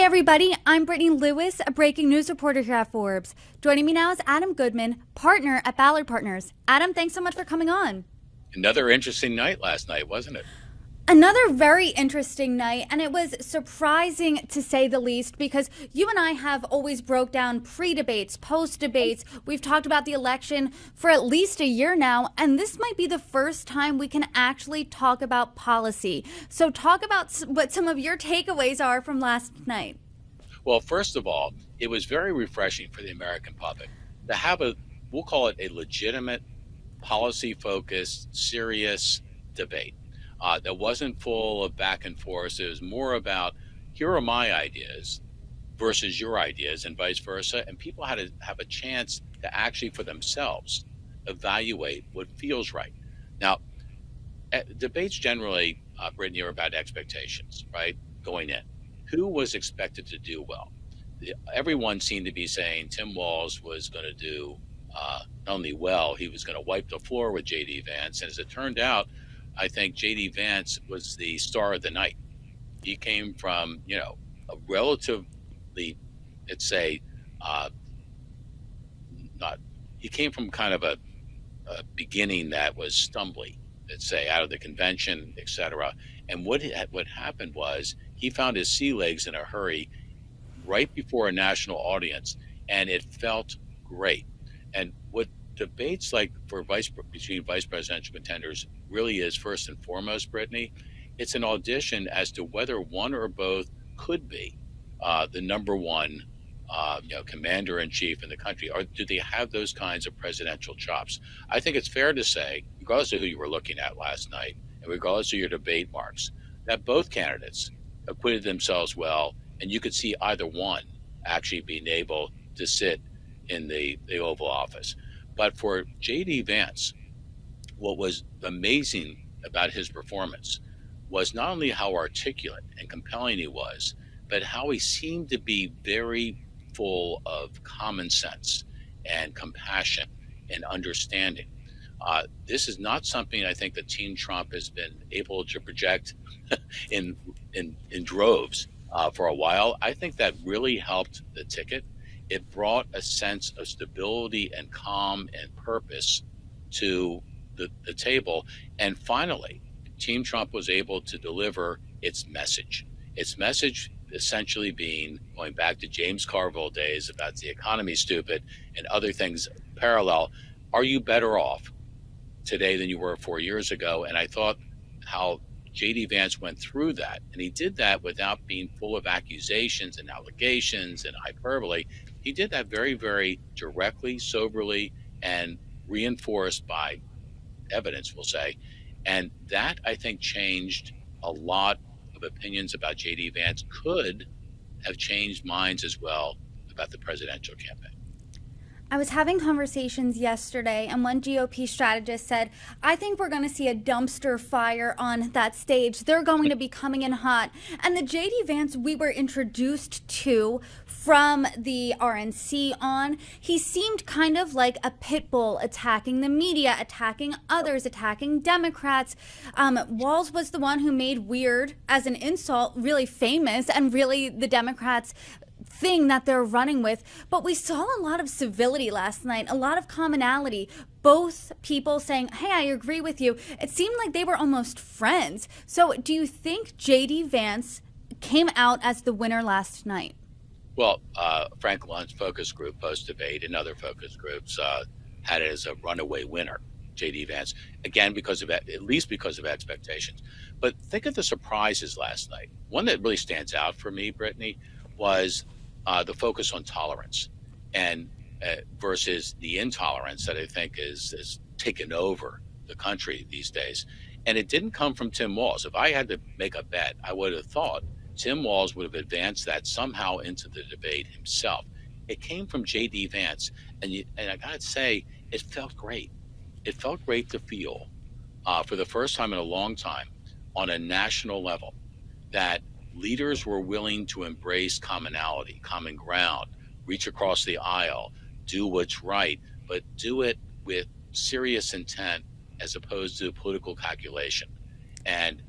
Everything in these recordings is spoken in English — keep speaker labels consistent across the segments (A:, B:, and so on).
A: everybody, I'm Brittany Lewis, a breaking news reporter here at Forbes. Joining me now is Adam Goodman, partner at Ballard Partners. Adam, thanks so much for coming on.
B: Another interesting night last night, wasn't it?
A: Another very interesting night, and it was surprising to say the least, because you and I have always broke down pre-debates, post-debates. We've talked about the election for at least a year now, and this might be the first time we can actually talk about policy. So talk about what some of your takeaways are from last night.
B: Well, first of all, it was very refreshing for the American public to have we'll call it a legitimate, policy-focused, serious debate. That wasn't full of back and forth. It was more about, here are my ideas versus your ideas and vice versa. And people had to have a chance to actually for themselves evaluate what feels right. Now, debates generally, Brittany, are about expectations, right? Going in. Who was expected to do well? Everyone seemed to be saying Tim Walz was going to do not only well, he was going to wipe the floor with J.D. Vance. And as it turned out, I think J.D. Vance was the star of the night. He came from, a relatively, let's say, he came from kind of a beginning that was stumbly, let's say, out of the convention, et cetera. And what happened was he found his sea legs in a hurry right before a national audience, and it felt great. And what debates like between vice presidential contenders really is, first and foremost, Brittany, it's an audition as to whether one or both could be the number one commander-in-chief in the country, or do they have those kinds of presidential chops? I think it's fair to say, regardless of who you were looking at last night, and regardless of your debate marks, that both candidates acquitted themselves well, and you could see either one actually being able to sit in the Oval Office. But for J.D. Vance, what was amazing about his performance was not only how articulate and compelling he was, but how he seemed to be very full of common sense and compassion and understanding. This is not something I think that Team Trump has been able to project in droves for a while. I think that really helped the ticket. It brought a sense of stability and calm and purpose to the table. And finally, Team Trump was able to deliver its message. Its message essentially being, going back to James Carville days about the economy stupid and other things parallel, are you better off today than you were 4 years ago? And I thought how J.D. Vance went through that, and he did that without being full of accusations and allegations and hyperbole. He did that very, very directly, soberly, and reinforced by evidence, we'll say. And that, I think, changed a lot of opinions about J.D. Vance, could have changed minds as well about the presidential campaign.
A: I was having conversations yesterday, and one GOP strategist said, I think we're going to see a dumpster fire on that stage. They're going to be coming in hot. And the J.D. Vance we were introduced to from the RNC on, he seemed kind of like a pit bull, attacking the media, attacking others, attacking Democrats. Walz was the one who made weird as an insult really famous, and really the Democrats thing that they're running with. But we saw a lot of civility last night, a lot of commonality, both people saying, hey, I agree with you. It seemed like they were almost friends. So do you think J.D. Vance came out as the winner last night?
B: Well, Frank Lunt's focus group post-debate and other focus groups had it as a runaway winner, J.D. Vance, again, at least because of expectations. But think of the surprises last night. One that really stands out for me, Brittany, was the focus on tolerance and versus the intolerance that I think is taken over the country these days. And it didn't come from Tim Walz. If I had to make a bet, I would have thought Tim Walz would have advanced that somehow into the debate himself. It came from J.D. Vance. And I got to say, it felt great. It felt great to feel for the first time in a long time on a national level that leaders were willing to embrace commonality, common ground, reach across the aisle, do what's right, but do it with serious intent as opposed to political calculation. And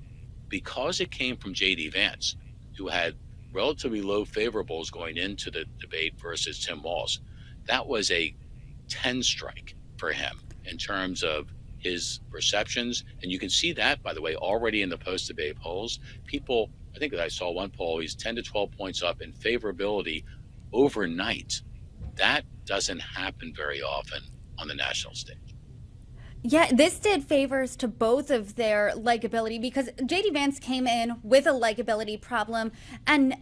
B: because it came from J.D. Vance, who had relatively low favorables going into the debate versus Tim Walz. That was a 10 strike for him in terms of his perceptions. And you can see that, by the way, already in the post-debate polls. People, I think I saw one poll, he's 10 to 12 points up in favorability overnight. That doesn't happen very often on the national stage.
A: Yeah, this did favors to both of their likability because JD Vance came in with a likability problem. And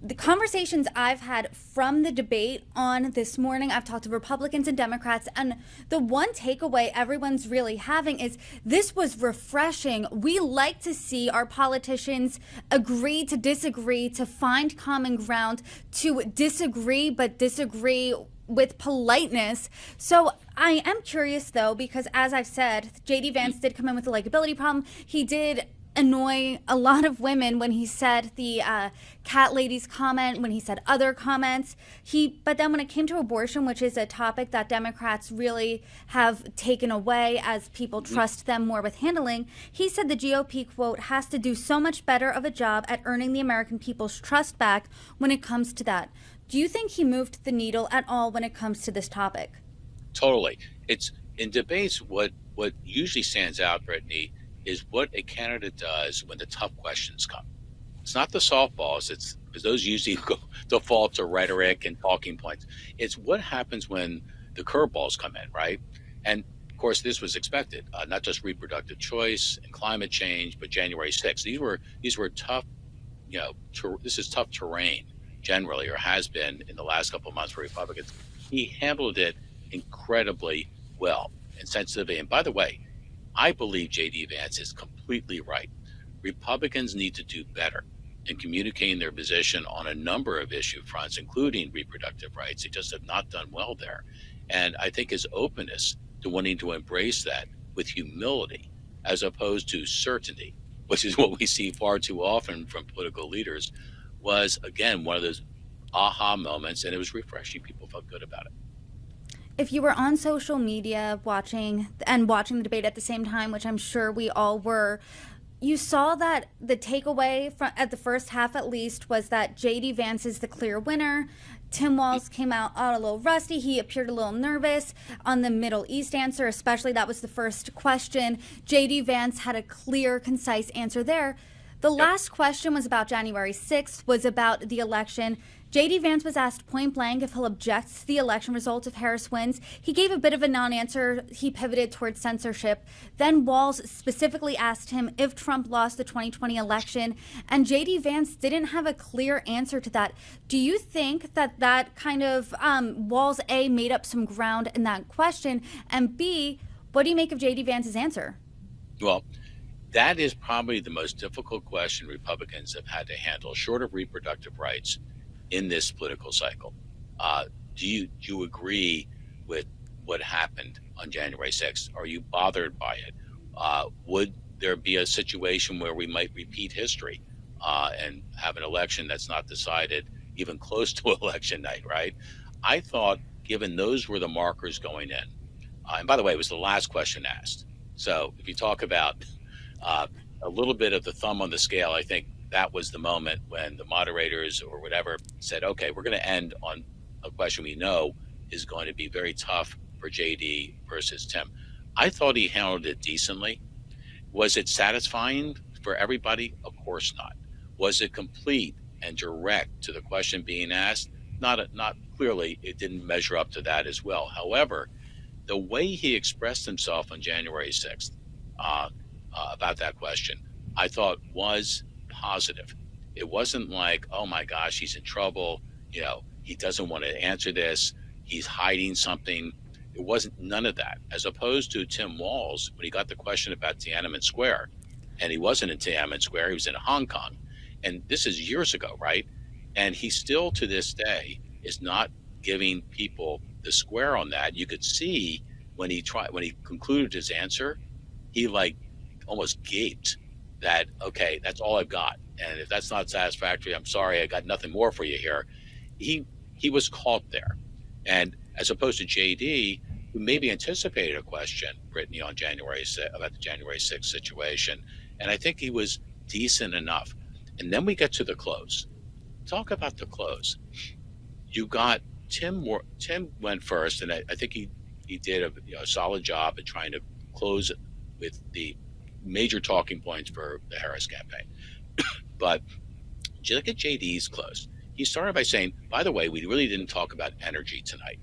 A: the conversations I've had from the debate on this morning, I've talked to Republicans and Democrats, and the one takeaway everyone's really having is this was refreshing. We like to see our politicians agree to disagree, to find common ground, to disagree, but disagree with politeness. So I am curious though, because as I've said, JD Vance did come in with a likability problem. He did annoy a lot of women when he said the cat ladies comment, when he said other comments. But then when it came to abortion, which is a topic that Democrats really have taken away as people trust them more with handling, he said the GOP, quote, has to do so much better of a job at earning the American people's trust back when it comes to that. Do you think he moved the needle at all when it comes to this topic?
B: Totally. It's in debates, what usually stands out, Brittany, is what a candidate does when the tough questions come. It's not the softballs, it's because those usually default to rhetoric and talking points. It's what happens when the curveballs come in, right? And of course, this was expected, not just reproductive choice and climate change, but January 6th. These were tough, this is tough terrain generally, or has been in the last couple of months for Republicans. He handled it incredibly well and sensitively. And by the way, I believe J.D. Vance is completely right. Republicans need to do better in communicating their position on a number of issue fronts, including reproductive rights. They just have not done well there. And I think his openness to wanting to embrace that with humility, as opposed to certainty, which is what we see far too often from political leaders, was, again, one of those aha moments, and it was refreshing. People felt good about it.
A: If you were on social media watching the debate at the same time, which I'm sure we all were, you saw that the takeaway at the first half at least was that JD Vance is the clear winner. Tim Walz came out a little rusty. He appeared a little nervous on the Middle East answer, especially that was the first question. JD Vance had a clear, concise answer there. The last question was about January 6th, was about the election. J.D. Vance was asked point blank if he'll object to the election results if Harris wins. He gave a bit of a non-answer. He pivoted towards censorship. Then Walz specifically asked him if Trump lost the 2020 election, and J.D. Vance didn't have a clear answer to that. Do you think that kind of Walz, A, made up some ground in that question, and B, what do you make of J.D. Vance's answer?
B: Well, that is probably the most difficult question Republicans have had to handle, short of reproductive rights, in this political cycle. Do you agree with what happened on January 6th? Are you bothered by it? Would there be a situation where we might repeat history and have an election that's not decided even close to election night, right? I thought, given those were the markers going in, and by the way, it was the last question asked. So if you talk about a little bit of the thumb on the scale, I think that was the moment when the moderators or whatever said, okay, we're going to end on a question we know is going to be very tough for JD versus Tim. I thought he handled it decently. Was it satisfying for everybody? Of course not. Was it complete and direct to the question being asked? Not clearly. It didn't measure up to that as well. However, the way he expressed himself on January 6th about that question, I thought was positive. It wasn't like, oh my gosh, he's in trouble. He doesn't want to answer this. He's hiding something. It wasn't none of that. As opposed to Tim Walz, when he got the question about Tiananmen Square, and he wasn't in Tiananmen Square, he was in Hong Kong. And this is years ago, right? And he still to this day is not giving people the square on that. You could see when he concluded his answer, he almost gaped that, okay, that's all I've got. And if that's not satisfactory, I'm sorry, I got nothing more for you here. He was caught there. And as opposed to JD, who maybe anticipated a question, Brittany, on about the January 6th situation. And I think he was decent enough. And then we get to the close. talk about the close. You got Tim went first, and I think he did a solid job at trying to close it with the major talking points for the Harris campaign. But look at JD's close. He started by saying, by the way, we really didn't talk about energy tonight.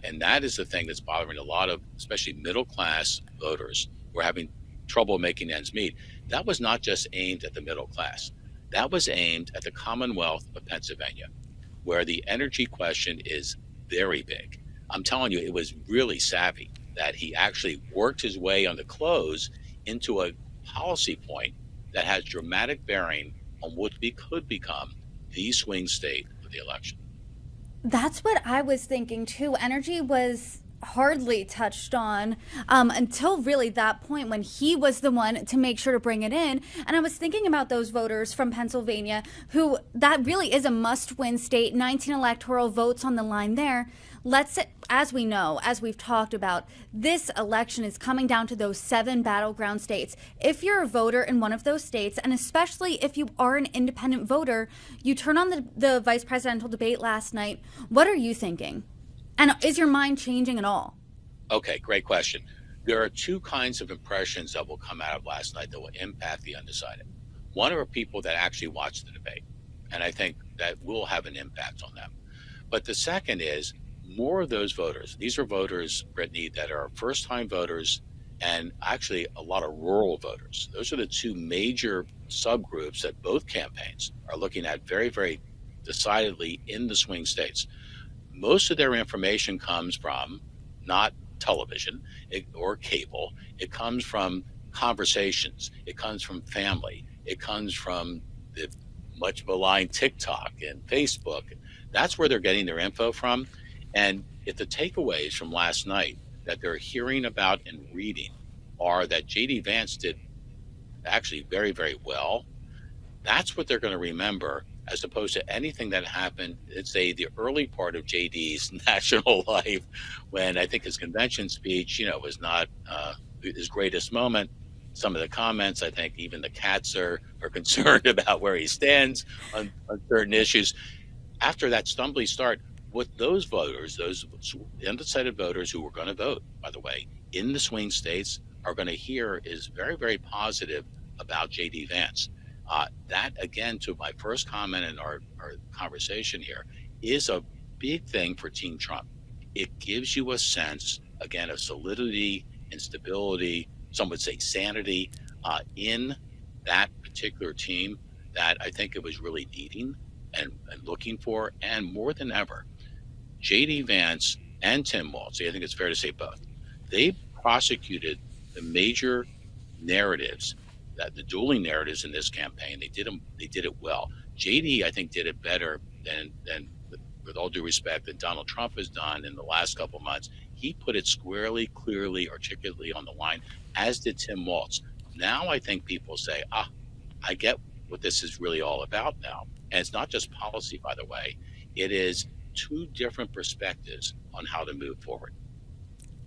B: And that is the thing that's bothering a lot of, especially middle class voters who are having trouble making ends meet. That was not just aimed at the middle class. That was aimed at the Commonwealth of Pennsylvania, where the energy question is very big. I'm telling you, it was really savvy that he actually worked his way on the close into a policy point that has dramatic bearing on what could become the swing state of the election.
A: That's what I was thinking too. Energy was hardly touched on until really that point when he was the one to make sure to bring it in. And I was thinking about those voters from Pennsylvania who that really is a must-win state, 19 electoral votes on the line there. As we know, as we've talked about, this election is coming down to those 7 battleground states. If you're a voter in one of those states, and especially if you are an independent voter, you turn on the vice presidential debate last night. What are you thinking? And is your mind changing at all?
B: Okay, great question. There are 2 kinds of impressions that will come out of last night that will impact the undecided. One are people that actually watched the debate, and I think that will have an impact on them. But the second is more of those voters. These are voters, Brittany, that are first-time voters and actually a lot of rural voters. Those are the 2 major subgroups that both campaigns are looking at very, very decidedly in the swing states. Most of their information comes from not television or cable. It comes from conversations. It comes from family. It comes from the much maligned TikTok and Facebook. That's where they're getting their info from. And if the takeaways from last night that they're hearing about and reading are that JD Vance did actually very, very well, that's what they're going to remember, as opposed to anything that happened, let's say, the early part of JD's national life, when I think his convention speech, was not his greatest moment. Some of the comments, I think even the cats are concerned about where he stands on certain issues. After that stumbly start, what those voters, those undecided voters who were going to vote, by the way, in the swing states are going to hear is very, very positive about JD Vance. That, again, to my first comment in our conversation here, is a big thing for Team Trump. It gives you a sense, again, of solidity and stability, some would say sanity, in that particular team that I think it was really needing and looking for. And more than ever, JD Vance and Tim Walz, I think it's fair to say both, they prosecuted the major narratives, that the dueling narratives in this campaign. They did it well. JD, I think, did it better than with all due respect, that Donald Trump has done in the last couple months. He put it squarely, clearly, articulately on the line, as did Tim Walz. Now I think people say, I get what this is really all about now. And it's not just policy, by the way. It is 2 different perspectives on how to move forward.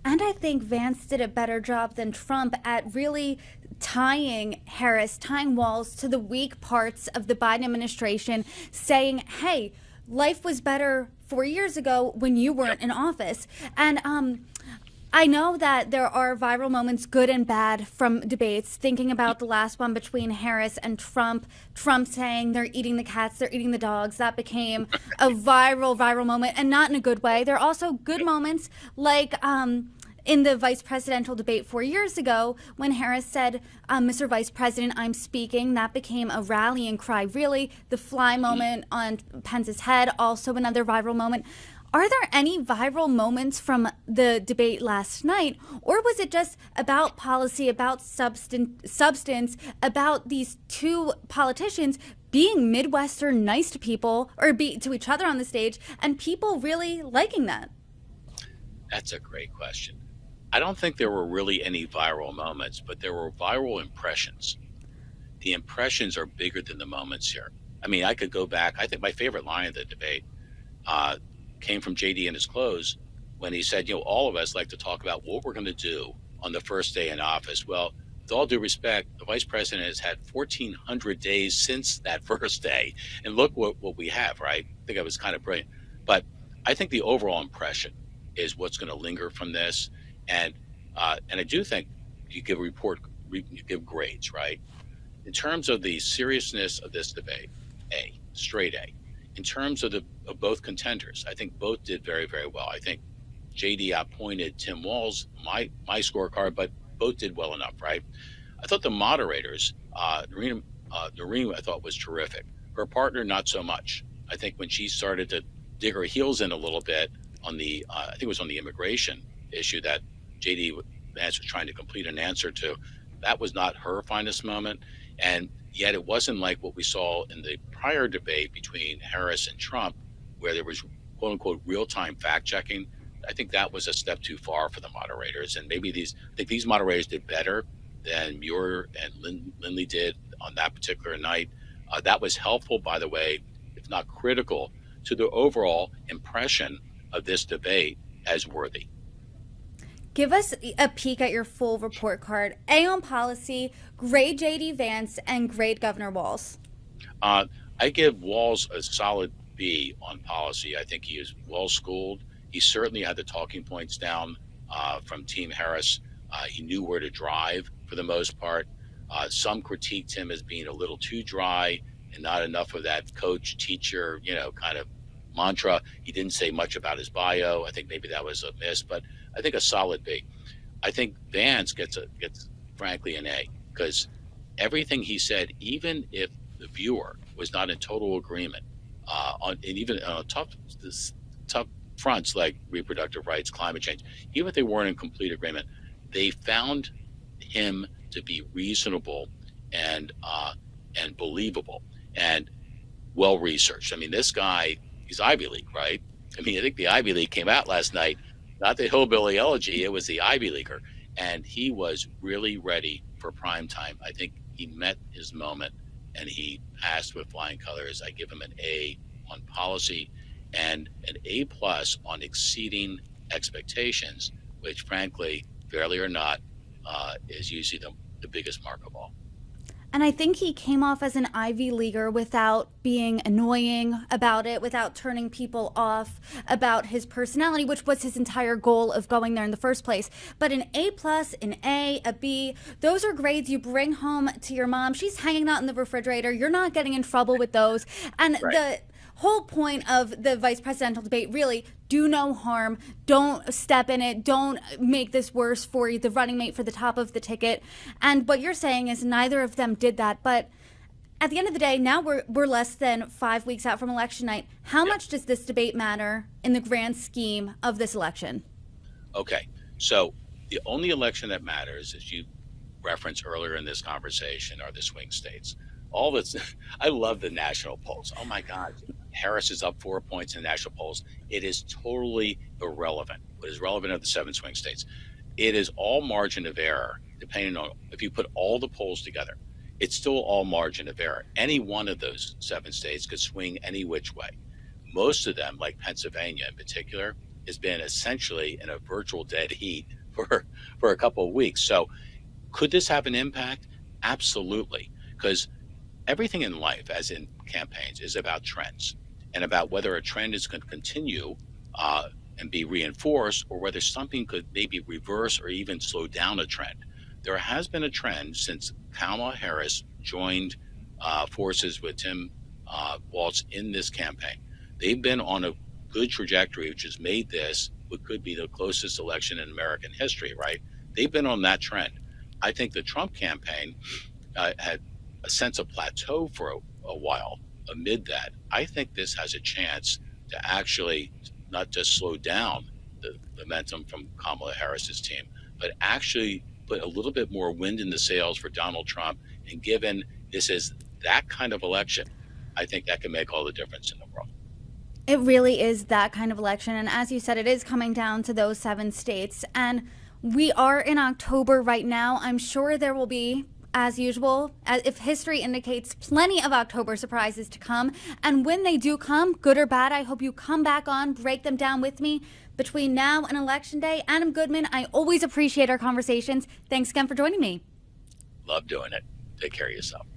A: And I think Vance did a better job than Trump at really tying Walz to the weak parts of the Biden administration, saying, hey, life was better 4 years ago when you weren't in office. And I know that there are viral moments, good and bad, from debates. Thinking about the last one between Harris and Trump saying they're eating the cats, they're eating the dogs. That became a viral moment, and not in a good way. There are also good moments, like in the vice presidential debate 4 years ago, when Harris said, Mr. Vice President, I'm speaking. That became a rallying cry, really. The fly moment on Pence's head, also another viral moment. Are there any viral moments from the debate last night, or was it just about policy, about substance, about these 2 politicians being Midwestern nice to people, or to each other on the stage, and people really liking that?
B: That's a great question. I don't think there were really any viral moments, but there were viral impressions. The impressions are bigger than the moments here. I mean, I could go back. I think my favorite line of the debate came from JD in his close, when he said, all of us like to talk about what we're going to do on the first day in office. Well, all due respect, the vice president has had 1,400 days since that first day. And look what we have, right? I think it was kind of brilliant. But I think the overall impression is what's going to linger from this. And I do think you give you give grades, right? In terms of the seriousness of this debate, A, straight A. In terms of both contenders, I think both did very, very well. I think JD outpointed Tim Walz, my scorecard, but both did well enough, right? I thought the moderators, Noreen, I thought was terrific. Her partner, not so much. I think when she started to dig her heels in a little bit on the, I think it was on the immigration issue that JD Vance was trying to complete an answer to, that was not her finest moment. And yet it wasn't like what we saw in the prior debate between Harris and Trump, where there was quote unquote real-time fact checking. I think that was a step too far for the moderators. And maybe I think these moderators did better than Muir and Lindley did on that particular night. That was helpful, by the way, if not critical, to the overall impression of this debate as worthy.
A: Give us a peek at your full report card. A on policy, grade JD Vance, and grade Governor Walz.
B: I give Walz a solid B on policy. I think he is well schooled. He certainly had the talking points down from Team Harris. He knew where to drive for the most part. Some critiqued him as being a little too dry and not enough of that coach, teacher, kind of mantra. He didn't say much about his bio. I think maybe that was a miss, but I think a solid B. I think Vance gets frankly an A, because everything he said, even if the viewer was not in total agreement and even on tough fronts like reproductive rights, climate change, even if they weren't in complete agreement, they found him to be reasonable and believable and well researched. I mean, this guy, he's Ivy League, right? I mean, I think the Ivy League came out last night, not the hillbilly elegy, it was the Ivy Leaguer. And he was really ready for prime time. I think he met his moment and he passed with flying colors. I give him an A on policy and an A+ on exceeding expectations, which frankly, fairly or not, is usually the biggest mark of all.
A: And I think he came off as an Ivy Leaguer without being annoying about it, without turning people off about his personality, which was his entire goal of going there in the first place. But an A+, an A, a B, those are grades you bring home to your mom. She's hanging out in the refrigerator. You're not getting in trouble with those. And
B: Right.
A: The whole point of the vice presidential debate, really, do no harm, don't step in it, don't make this worse for you, the running mate for the top of the ticket. And what you're saying is neither of them did that. But at the end of the day, now we're less than 5 weeks out from election night. How much does this debate matter in the grand scheme of this election?
B: Okay, so the only election that matters, as you referenced earlier in this conversation, are the swing states. I love the national polls. Oh my God, Harris is up 4 points in the national polls. It is totally irrelevant. What is relevant are the 7 swing states. It is all margin of error, depending on if you put all the polls together. It's still all margin of error. Any one of those 7 states could swing any which way. Most of them, like Pennsylvania in particular, has been essentially in a virtual dead heat for a couple of weeks. So could this have an impact? Absolutely, because everything in life, as in campaigns, is about trends and about whether a trend is going to continue and be reinforced, or whether something could maybe reverse or even slow down a trend. There has been a trend since Kamala Harris joined forces with Tim Walz in this campaign. They've been on a good trajectory, which has made this what could be the closest election in American history, right? They've been on that trend. I think the Trump campaign had a sense of plateau for a while amid that. I think this has a chance to actually not just slow down the momentum from Kamala Harris's team, but actually put a little bit more wind in the sails for Donald Trump. And given this is that kind of election, I think that can make all the difference in the world.
A: It really is that kind of election. And as you said, it is coming down to those 7 states. And we are in October right now. I'm sure there will be, as usual, if history indicates, plenty of October surprises to come. And when they do come, good or bad, I hope you come back on, break them down with me. Between now and Election Day, Adam Goodman, I always appreciate our conversations. Thanks again for joining me.
B: Love doing it. Take care of yourself.